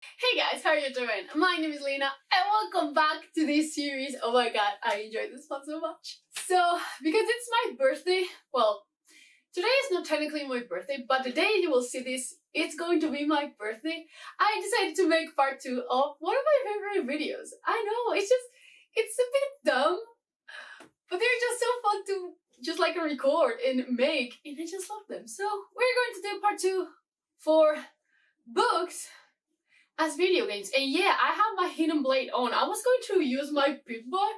Hey guys, how are you doing? My name is Lena and welcome back to this series. Oh my god, I enjoyed this one so much. So, because it's my birthday, well, today is not technically my birthday, but the day you will see this, it's going to be my birthday. I decided to make part 2 of one of my favorite videos. I know, it's a bit dumb, but they're just so fun to just like record and make, and I just love them. So, we're going to do part 2 for books as video games. And yeah, I have my hidden blade on. I was going to use my Pip-Boy,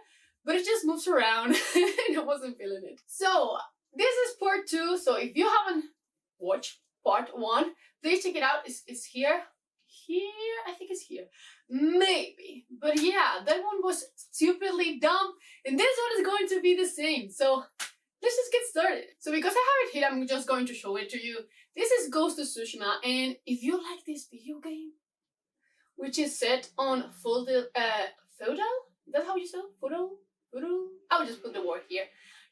but it just moves around and I wasn't feeling it. So this is part 2. So if you haven't watched part 1, please check it out. It's here. I think it's here. Maybe. But yeah, that one was stupidly dumb. And this one is going to be the same. So let's just get started. So because I have it here, I'm just going to show it to you. This is Ghost of Tsushima. And if you like this video game, which is set on feudal, is that how you say it? Feudal? I'll just put the word here.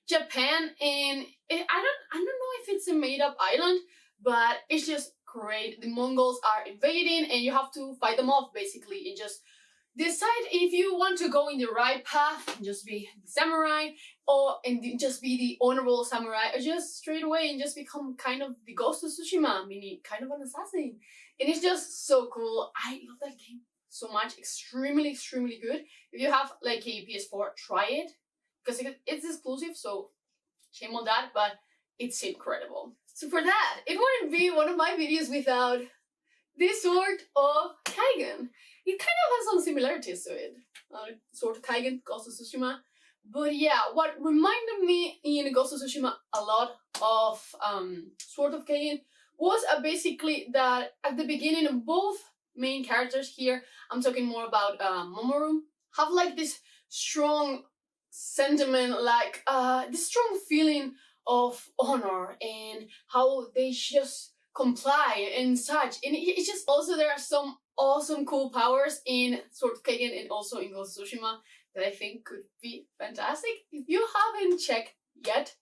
Japan, and I don't know if it's a made-up island, but it's just great. The Mongols are invading and you have to fight them off basically and just decide if you want to go in the right path and just be the samurai, or and just be the honorable samurai, or just straight away and just become kind of the Ghost of Tsushima, meaning kind of an assassin. And it's just so cool. I love that game so much. Extremely good. If you have like a PS4, try it. Because it's exclusive, so shame on that, but it's incredible. So for that, it wouldn't be one of my videos without this Sword of Kaigen. It kind of has some similarities to it. Sword of Kaigen, Ghost of Tsushima. But yeah, what reminded me in Ghost of Tsushima a lot of Sword of Kaigen was basically that at the beginning of both main characters here, I'm talking more about Momoru, have like this strong sentiment, like this strong feeling of honor and how they just comply and such. And it's just also there are some awesome cool powers in Sword of Kaigen and also in Ghost of Tsushima that I think could be fantastic. If you haven't checked yet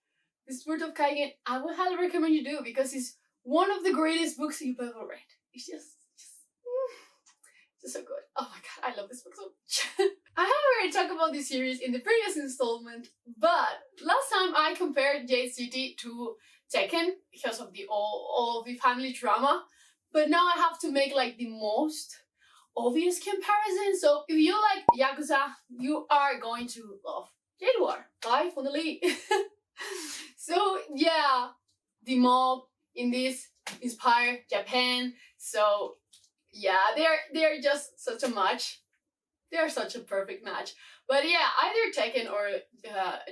the Sword of Kaigen, I would highly recommend you do, because it's one of the greatest books you've ever read. It's just so good. Oh my god, I love this book so much. I have already talked about this series in the previous installment, but last time I compared Jade City to Tekken because of the all of the family drama. But now I have to make like the most obvious comparison. So if you like Yakuza, you are going to love Jade War by Funali. So yeah, the mob in this inspire Japan. So yeah, they're just such a match. They're such a perfect match. But yeah, either Tekken or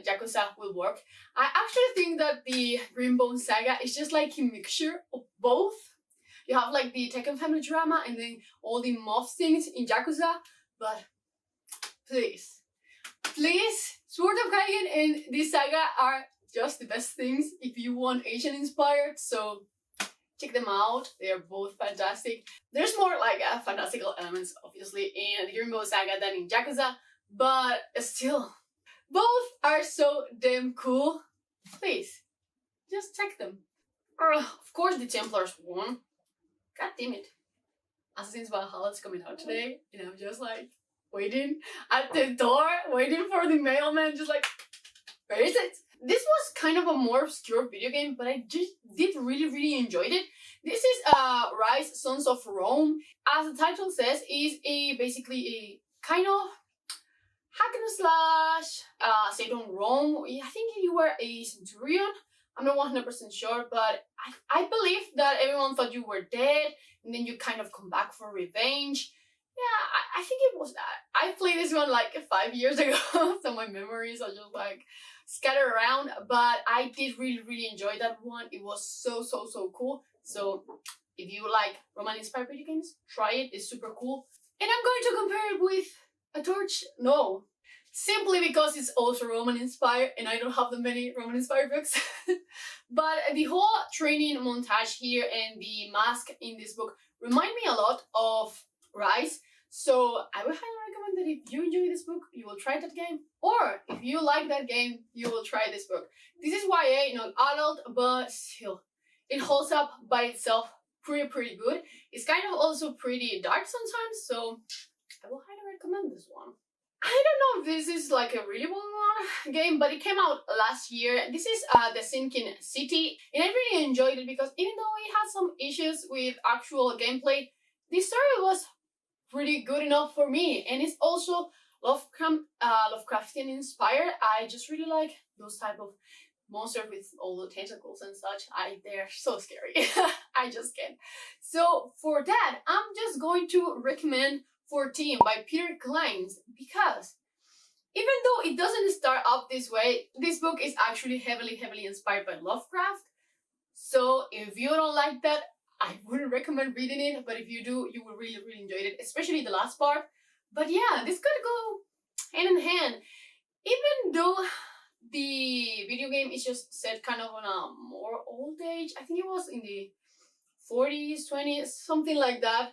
Yakuza will work. I actually think that the Greenbone Saga is just like a mixture of both. You have like the Tekken family drama and then all the mob things in Yakuza. But please, Sword of Kaigen and this saga are just the best things if you want Asian inspired. So check them out. They are both fantastic. There's more like fantastical elements obviously in the Rainbow Saga than in Yakuza, but still, both are so damn cool. Please, just check them. Of course the Templars won. God damn it. Assassin's Valhalla is coming out today and I'm just like waiting at the door, waiting for the mailman, just like, where is it? This was kind of a more obscure video game, but I just did really enjoyed it. This is Rise Sons of Rome. As the title says, is basically a kind of hack and slash set on Rome. I think you were a centurion. I'm not 100% sure, but I believe that everyone thought you were dead and then you kind of come back for revenge. Yeah, I think it was that. I played this one like 5 years ago, so my memories are just like scattered around, but I did really enjoy that one. It was so cool. So if you like Roman inspired video games, try it. It's super cool. And I'm going to compare it with a Torch. No, simply because it's also Roman inspired and I don't have that many Roman inspired books. But the whole training montage here and the mask in this book remind me a lot of Rise. So I would highly recommend that if you enjoy this book, you will try that game. Or if you like that game, you will try this book. This is YA, not adult, but still, it holds up by itself pretty good. It's kind of also pretty dark sometimes, so I will highly recommend this one. I don't know if this is like a really well-known game, but it came out last year. This is The Sinking City, and I really enjoyed it because even though it had some issues with actual gameplay, the story was pretty good enough for me, and it's also Lovecraftian inspired. I just really like those type of monsters with all the tentacles and such. They're so scary. I just can't. So for that, I'm just going to recommend 14 by Peter Kleins, because even though it doesn't start up this way, this book is actually heavily inspired by Lovecraft. So if you don't like that, I wouldn't recommend reading it, but if you do, you will really enjoy it, especially the last part. But yeah, this could go hand in hand. Even though the video game is just set kind of on a more old age, I think it was in the 40s, 20s, something like that.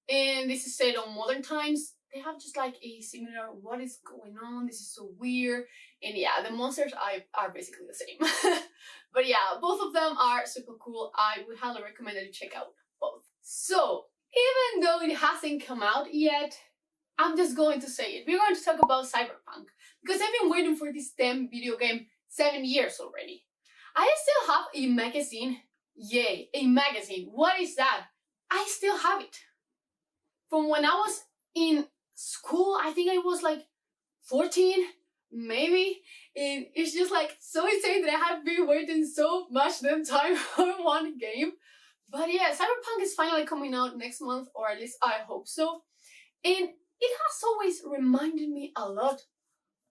And this is set on modern times. They have just like a similar, what is going on? This is so weird. And yeah, the monsters are basically the same. But yeah, both of them are super cool. I would highly recommend that you check out both. So, even though it hasn't come out yet, I'm just going to say it. We're going to talk about Cyberpunk, because I've been waiting for this damn video game 7 years already. I still have a magazine. Yay, a magazine. What is that? I still have it. From when I was in school, I think I was like 14, maybe. And it's just like so insane that I have been waiting so much damn time for one game. But yeah, Cyberpunk is finally coming out next month, or at least I hope so. And it has always reminded me a lot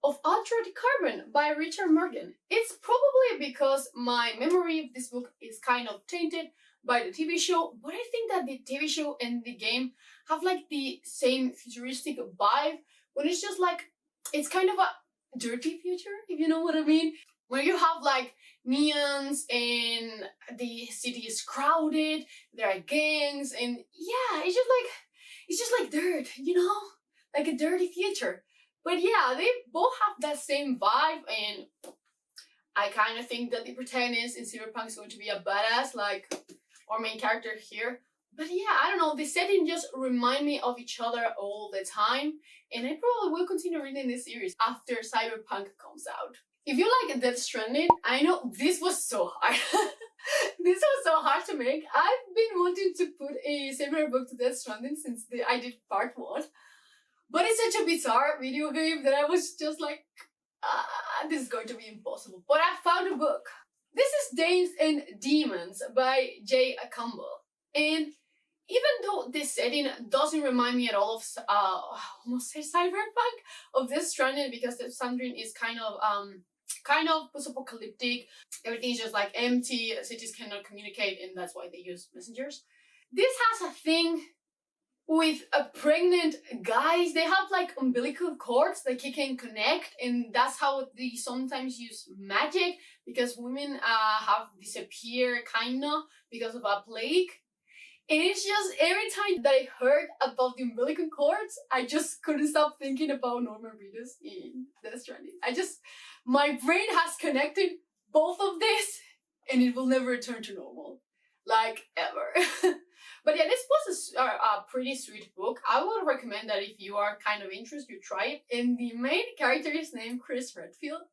of Altered Carbon by Richard Morgan. It's probably because my memory of this book is kind of tainted by the TV show, but I think that the TV show and the game have like the same futuristic vibe, when it's just like, it's kind of a dirty future, if you know what I mean, where you have like neons and the city is crowded, there are gangs, and yeah, it's just like dirt, you know, like a dirty future. But yeah, they both have that same vibe, and I kind of think that the protagonist in Cyberpunk is going to be a badass, like our main character here. But yeah, I don't know, the setting just remind me of each other all the time, and I probably will continue reading this series after Cyberpunk comes out. If you like Death Stranding, I know this was so hard. This was so hard to make. I've been wanting to put a similar book to Death Stranding since I did part 1. But it's such a bizarre video game that I was just like, this is going to be impossible. But I found a book. This is Dames and Demons by Jade War. And even though this setting doesn't remind me at all of, almost say Cyberpunk, of Death Stranding, because Death Stranding is kind of post-apocalyptic. Everything is just like empty, cities cannot communicate, and that's why they use messengers. This has a thing with a pregnant guys. They have like umbilical cords that they can connect, and that's how they sometimes use magic, because women have disappeared kinda because of a plague. And it's just every time that I heard about the umbilical cords, I just couldn't stop thinking about Norman Reedus in Death Stranding. My brain has connected both of this, and it will never return to normal, like ever. But yeah, this was a pretty sweet book. I would recommend that if you are kind of interested, you try it. And the main character is named Chris Redfield.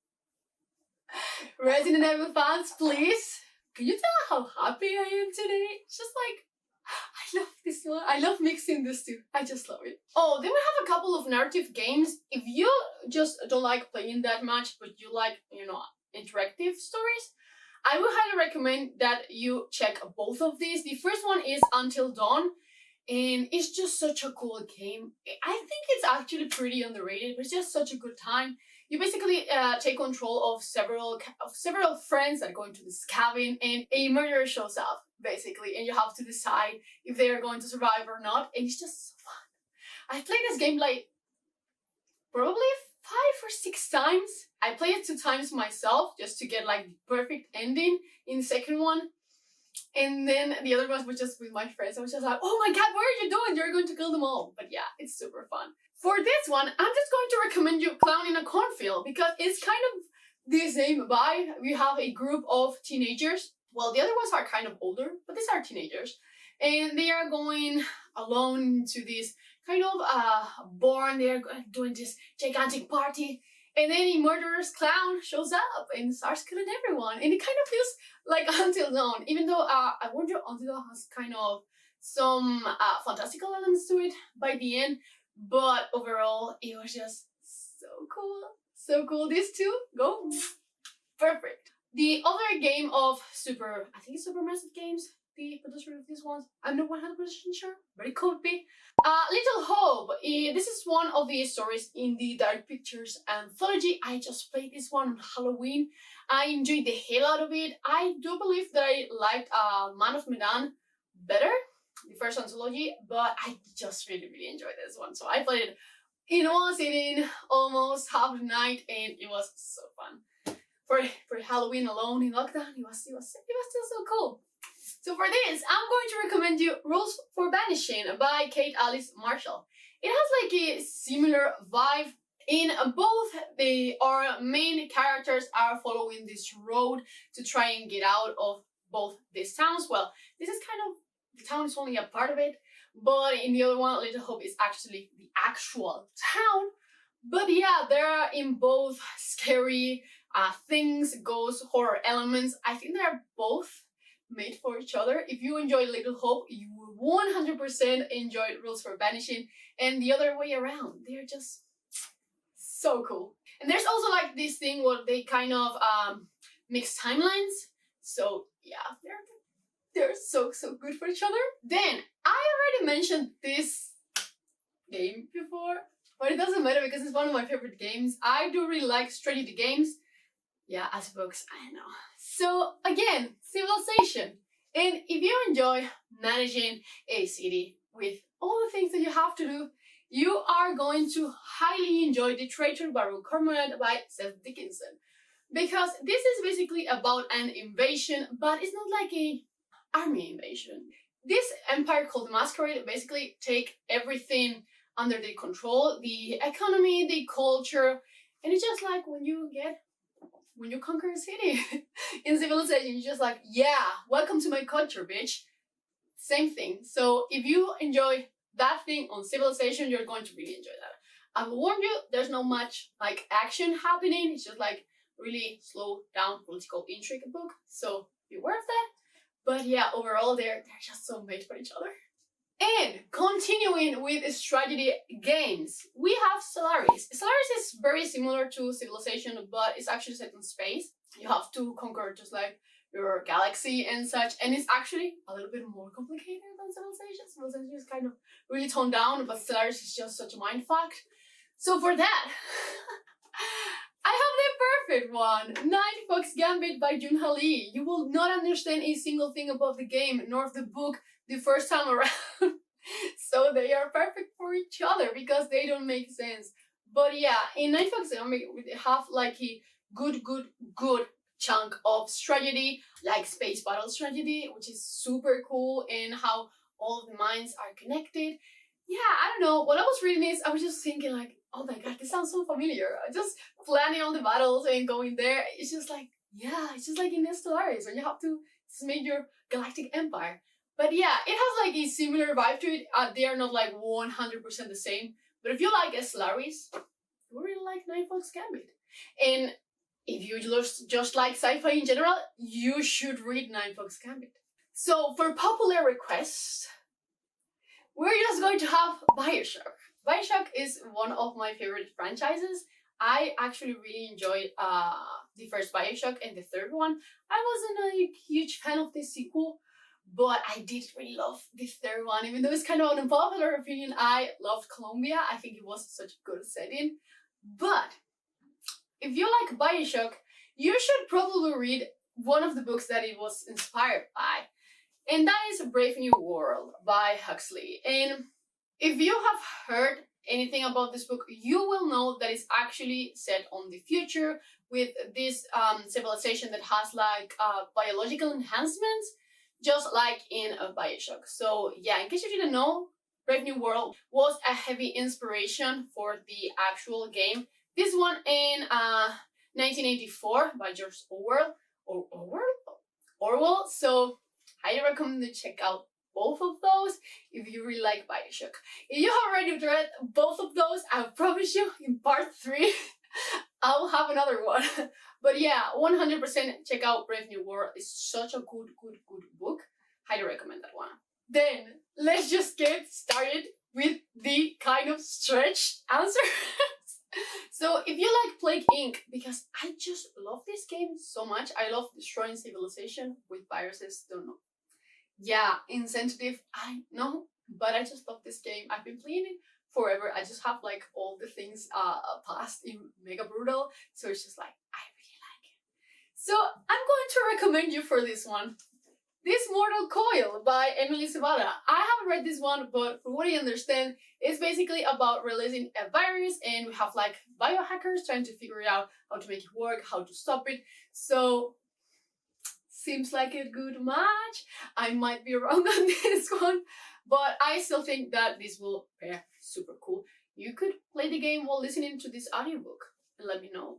Resident Evil fans, please, can you tell how happy I am today? It's just like, I love this one. I love mixing this two. I just love it. Oh, then we have a couple of narrative games. If you just don't like playing that much, but you like, you know, interactive stories, I would highly recommend that you check both of these. The first one is Until Dawn, and it's just such a cool game. I think it's actually pretty underrated, but it's just such a good time. You basically take control of several friends that go into this cabin, and a murderer shows up, basically, and you have to decide if they are going to survive or not, and it's just so fun. I've played this game like probably 5 or 6 times. I played it 2 times myself just to get like the perfect ending in the second one. And then the other one was just with my friends. I was just like, oh my god, what are you doing? You're going to kill them all. But yeah, it's super fun. For this one, I'm just going to recommend you Clown in a Cornfield, because it's kind of the same vibe. We have a group of teenagers. Well, the other ones are kind of older, but these are teenagers. and they are going alone to this kind of barn. They are doing this gigantic party, and then a murderous clown shows up and starts killing everyone, and it kind of feels like Until Dawn, even though I wonder Until Dawn has kind of some fantastical elements to it by the end, but overall it was just so cool. So cool. These two go perfect. The other game of I think it's Supermassive Games, the producer of these ones. I'm not 100% sure, but it could be. Little Hope. This is one of the stories in the Dark Pictures anthology. I just played this one on Halloween. I enjoyed the hell out of it. I do believe that I liked Man of Medan better, the first anthology, but I just really enjoyed this one. So I played it in one sitting, almost half the night, and it was so fun. For Halloween alone in lockdown, it was still so cool. So for this, I'm going to recommend you Rules for Vanishing by Kate Alice Marshall. It has like a similar vibe. In both, our main characters are following this road to try and get out of both these towns. Well, this is kind of, the town is only a part of it, but in the other one, Little Hope is actually the actual town. But yeah, they're in both scary things, ghost, horror elements. I think they're both made for each other. If you enjoy Little Hope, you will 100% enjoy Rules for Vanishing, and the other way around. They're just so cool. And there's also like this thing where they kind of mix timelines. So yeah, they're so good for each other. Then I already mentioned this game before, but it doesn't matter because it's one of my favorite games. I do really like strategy games. Yeah, as books, I know. So again, Civilization. And if you enjoy managing a city with all the things that you have to do, you are going to highly enjoy The Traitor by Cormorant by Seth Dickinson. Because this is basically about an invasion, but it's not like a army invasion. This empire called the Masquerade basically take everything under their control, the economy, the culture, and it's just like when you conquer a city in Civilization, you're just like, yeah, welcome to my culture, bitch. Same thing. So if you enjoy that thing on Civilization, you're going to really enjoy that. I will warn you, there's not much like action happening. It's just like really slow down political intrigue book. So beware of that. But yeah, overall, they're just so made for each other. And continuing with strategy games, we have Solaris. Solaris is very similar to Civilization, but it's actually set in space. You have to conquer just like your galaxy and such, and it's actually a little bit more complicated than Civilization. Civilization is kind of really toned down, but Solaris is just such a mindfuck. So for that, I have the perfect one! Ninefox Gambit by Junha Lee. You will not understand a single thing about the game, nor of the book, the first time around. So they are perfect for each other because they don't make sense. But yeah, in Ninefox Gambit, we have like a good chunk of strategy, like space battle strategy, which is super cool, and how all of the minds are connected. Yeah, I don't know. When I was reading this, I was just thinking like, oh my god, this sounds so familiar. Just planning all the battles and going there. It's just like, yeah, it's just like in Stellaris when you have to make your galactic empire. But yeah, it has like a similar vibe to it. They are not like 100% the same. But if you like Stellaris, you really like Ninefox Gambit. And if you just like sci-fi in general, you should read Ninefox Gambit. So for popular requests, we're just going to have Bioshock. Bioshock is one of my favorite franchises. I actually really enjoyed the first Bioshock and the third one. I wasn't a huge fan of the sequel, but I did really love the third one. Even though it's kind of an unpopular opinion, I loved Colombia. I think it was such a good setting. But if you like Bioshock, you should probably read one of the books that it was inspired by. And that is Brave New World by Huxley. And if you have heard anything about this book, you will know that it's actually set on the future with this civilization that has like biological enhancements, just like in Bioshock. So yeah, in case you didn't know, Brave New World was a heavy inspiration for the actual game. This one in 1984 by George Orwell. Orwell? So highly recommend to check out both of those if you really like Bioshock. If you have already read both of those, I promise you in part 3 I will have another one. But yeah, 100% check out Brave New World. It's such a good book. Highly recommend that one. Then let's just get started with the kind of stretched answers. So if you like Plague Inc., because I just love this game so much. I love destroying civilization with viruses. Don't know. Yeah, insensitive, I know, but I just love this game. I've been playing it forever. I just have like all the things passed in Mega Brutal, so it's just like I really like it. So I'm going to recommend you for this one. This Mortal Coil by Emily Civada. I haven't read this one, but from what I understand, it's basically about releasing a virus, and we have like biohackers trying to figure out how to make it work, how to stop it. So seems like a good match. I might be wrong on this one, but I still think that this will pair super cool. You could play the game while listening to this audiobook and let me know.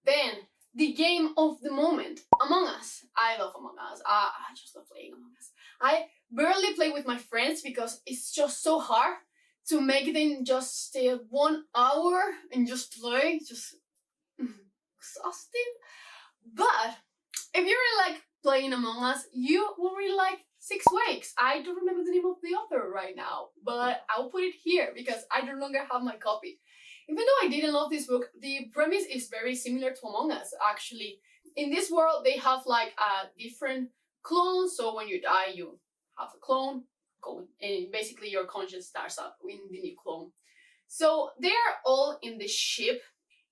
Then, the game of the moment, Among Us. I love Among Us. I just love playing Among Us. I barely play with my friends because it's just so hard to make them just stay 1 hour and just play. Just exhausting. But if you really like playing Among Us, you will really like Six Weeks. I don't remember the name of the author right now, but I'll put it here because I no longer have my copy. Even though I didn't love this book, the premise is very similar to Among Us, actually. In this world, they have like different clones, so when you die, you have a clone going, and basically your conscience starts up in the new clone. So they are all in the ship,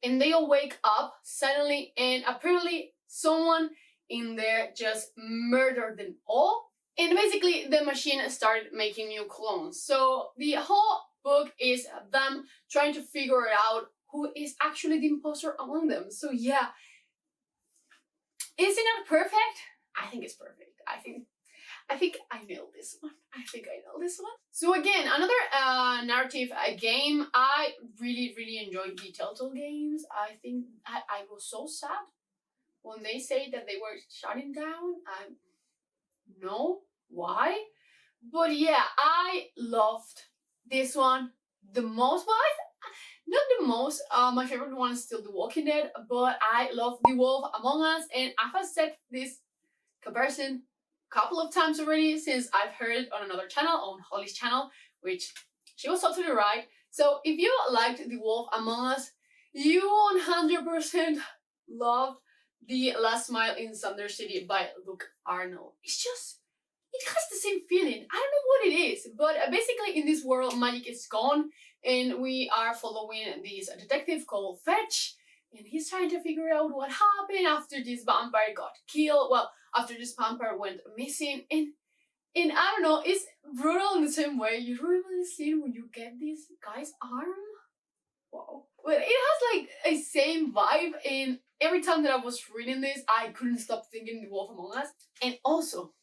and they all wake up suddenly, and apparently someone in there just murdered them all, and basically the machine started making new clones. So the whole book is them trying to figure out who is actually the imposter among them. So yeah, is it not perfect? I think it's perfect. I think I nailed this one. I think I nailed this one. So again, another narrative game. I really enjoyed the Telltale games. I think I was so sad when they say that they were shutting down. I know why, but yeah, I loved this one the most. But not the most. My favorite one is still The Walking Dead, but I love The Wolf Among Us, and I've said this comparison a couple of times already since I've heard it on another channel, on Holly's channel, which she was totally right. So if you liked The Wolf Among Us, you 100% loved The Last Mile in Sunder City by Luke Arnold. It's just, it has the same feeling. I don't know what it is, but basically in this world, magic is gone, and we are following this detective called Fetch, and he's trying to figure out what happened after this vampire got killed. Well, after this vampire went missing, and I don't know, it's brutal in the same way. You remember the scene when you get this guy's arm? Wow. But it has like a same vibe, and every time that I was reading this, I couldn't stop thinking The Wolf Among Us. And also,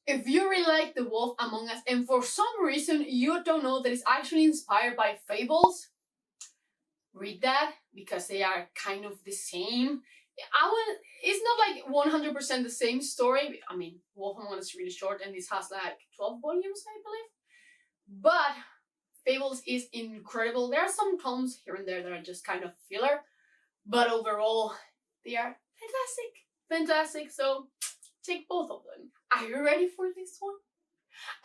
if you really like The Wolf Among Us, and for some reason you don't know that it's actually inspired by Fables, read that, because they are kind of the same. It's not like 100% the same story. I mean, Wolf Among Us is really short, and this has like 12 volumes, I believe. But Fables is incredible. There are some tomes here and there that are just kind of filler, but overall, they are fantastic. So take both of them. Are you ready for this one?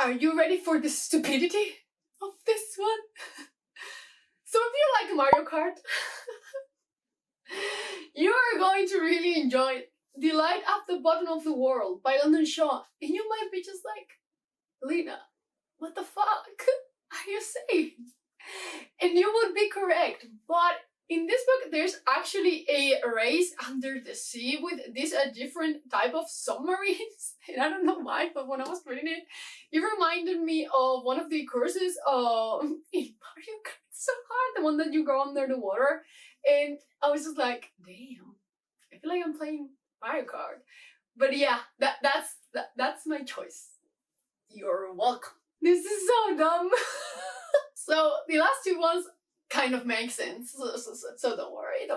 Are you ready for the stupidity of this one? So if you like Mario Kart, you are going to really enjoy The Light at the Bottom of the World by London Shaw. And you might be just like, Lena, what the fuck are you saying? And you would be correct, but in this book there's actually a race under the sea with this different type of submarines, and I don't know why, but when I was reading it, it reminded me of one of the courses in Mario Kart. It's so hard, the one that you go under the water, and I was just like, damn, I feel like I'm playing Mario Kart. But yeah, that's my choice. You're welcome. This is so dumb. So the last two ones kind of make sense, so don't worry.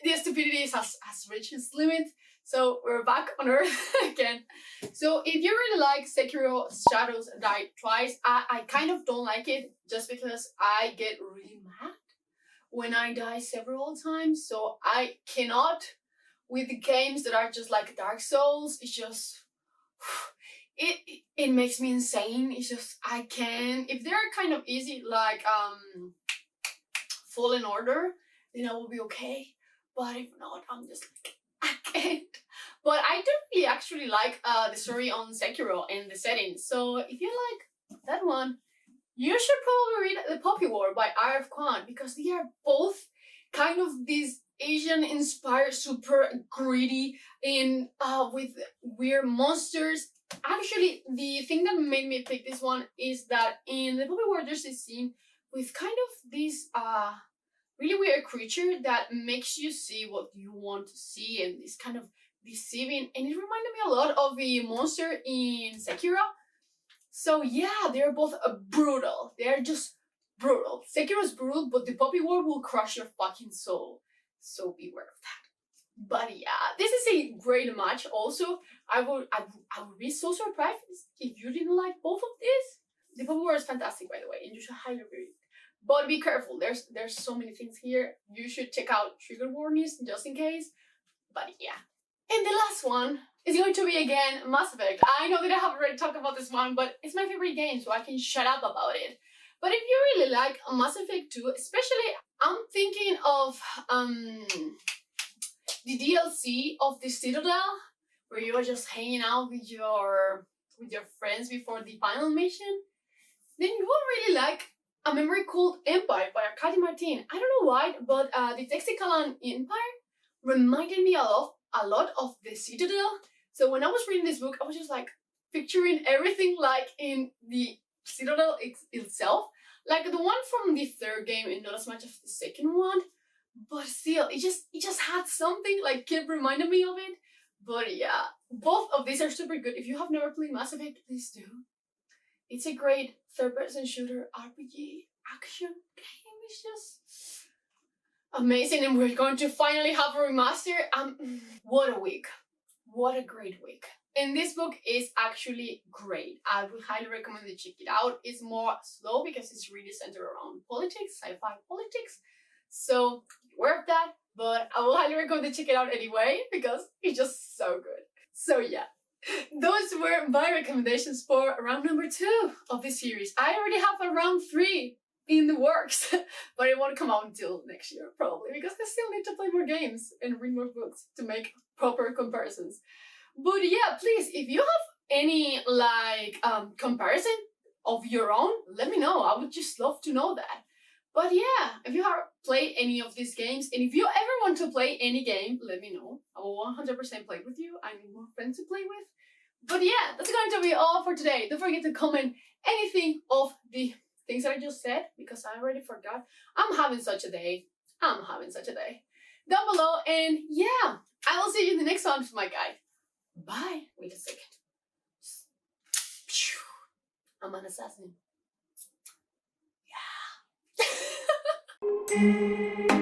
The stupidity has reached its limit, So we're back on Earth again. So if you really like Sekiro Shadows Die Twice, I kind of don't like it just because I get really mad when I die several times. So I cannot with the games that are just like Dark Souls. It's just it makes me insane. It's just I can't. If they're kind of easy like Fallen Order, then I will be okay. But if not, I'm just like I can't. But I do really actually like the story on Sekiro and the setting. So if you like that one, you should probably read The Poppy War by R.F. Kuang, because they are both kind of these Asian-inspired, super greedy and with weird monsters. Actually, the thing that made me pick this one is that in The Poppy War there's this scene with kind of this really weird creature that makes you see what you want to see, and this kind of deceiving, and it reminded me a lot of the monster in Sekiro. So yeah, they're both brutal. They're just brutal. Sekiro's brutal, but the Poppy War will crush your fucking soul. So beware of that. But yeah, this is a great match. Also, I would be so surprised if you didn't like both of these. The Poppy War is fantastic, by the way, and you should highly read it. But be careful. There's so many things here. You should check out trigger warnings just in case. But yeah. And the last one is going to be again Mass Effect. I know that I have already talked about this one, but it's my favorite game, so I can shut up about it. But if you really like Mass Effect 2, especially, I'm thinking of the DLC of the Citadel, where you are just hanging out with your friends before the final mission. Then you will really like a memory called Empire by Arkady Martin. I don't know why, but the Texticalan Empire reminded me a lot of the Citadel. So when I was reading this book, I was just like picturing everything like in the Citadel itself. Like the one from the third game and not as much of the second one. But still, it just had something like kept reminding me of it. But yeah, both of these are super good. If you have never played Mass Effect, please do. It's a great third-person shooter RPG action game. It's just amazing, and we're going to finally have a remaster. What a week. What a great week. And this book is actually great. I would highly recommend you check it out. It's more slow because it's really centered around politics, sci-fi politics. So beware of that, but I will highly recommend you check it out anyway because it's just so good. So yeah, those were my recommendations for round number 2 of this series. I already have a round 3 in the works, but it won't come out until next year probably because I still need to play more games and read more books to make proper comparisons. But yeah, please, if you have any like comparison of your own, let me know. I would just love to know that. But yeah, if you have played any of these games, and if you ever want to play any game, let me know. I will 100% play with you. I need more friends to play with. But yeah, that's going to be all for today. Don't forget to comment anything of the things that I just said, because I already forgot. I'm having such a day. Down below, and yeah, I will see you in the next one, my guy. Bye. Wait a second. I'm an assassin. Yeah.